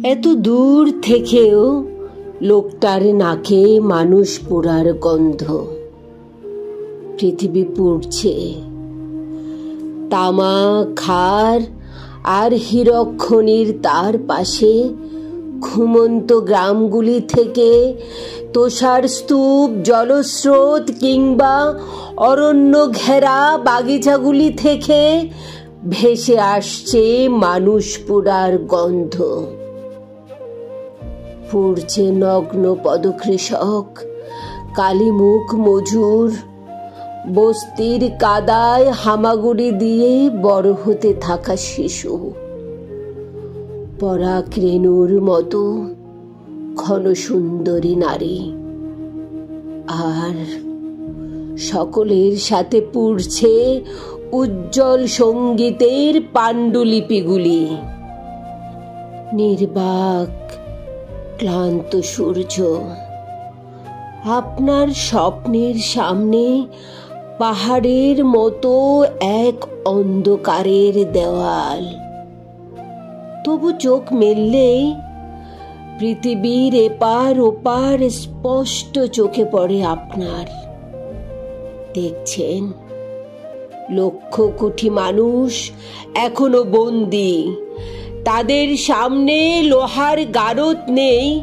এত দূর থেকেও লোকটার নাকে মানুষ পোড়ার গন্ধ। পৃথিবী পুড়ছে। তামা, খার আর হীরক খনির তার পাশে ঘুমন্ত গ্রামগুলি থেকে, তোষার স্তূপ, জলস্রোত কিংবা অরণ্য ঘেরা বাগিচাগুলি থেকে ভেসে আসছে মানুষ পোড়ার গন্ধ। পুড়ছে নগ্ন পদকৃষক, কালিমুখ মজুর, বস্তির কাদায় হামাগুড়ি দিয়ে বড় হতে থাকা শিশু, পরাগ রেণুর মতো ঘন সুন্দরী নারী। আর সকলের সাথে পুড়ছে উজ্জ্বল সঙ্গীতের পাণ্ডুলিপিগুলি। নির্বাক ক্লান্ত সূর্য, আপনার স্বপ্নের সামনে পাহাড়ের মতো এক অন্ধকারের দেওয়াল। তবু চোখ মেললেই পৃথিবীর এপার ওপার স্পষ্ট চোখে পড়ে আপনার। দেখছেন, লক্ষ কোটি মানুষ এখনো বন্দী। তাদের সামনে লোহার গারদ নেই,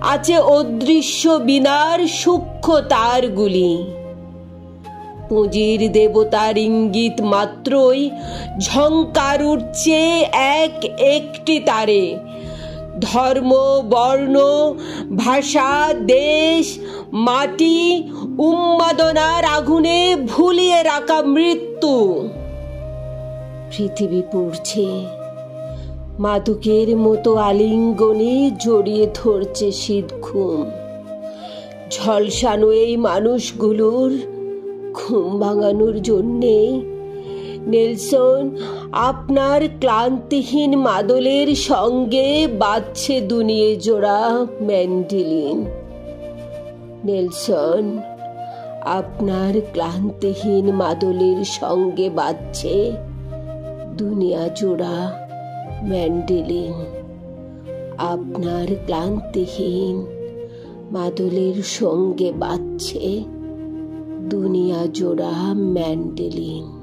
আছে অদৃশ্য বীণার সূক্ষ্ম তারগুলি। পুঁজির দেবতার ইঙ্গিত মাত্রই ঝংকার উঠছে এক একটি তারে। ধর্ম, বর্ণ, ভাষা, দেশ, মাটি, উন্মাদনার আগুনে ভুলিয়ে রাখা মৃত্যু। পৃথিবী পুড়ছে। মাদকের মতো আলিঙ্গনে জড়িয়ে ধরছে শীত ঘুম। ঝলসানো এই মানুষগুলোর ঘুম ভাঙানোর জন্যে নেলসন আপনার ক্লান্তিহীন মাদলের সঙ্গে বাজছে দুনিয়ে জোড়া ম্যান্ডোলিন। নেলসন আপনার ক্লান্তিহীন মাদলের সঙ্গে বাজছে দুনিয়া জোড়া ম্যান্ডোলিন। আপনার ক্লান্তিহীন মাদলের সঙ্গে বাজছে দুনিয়া জোড়া ম্যান্ডোলিন।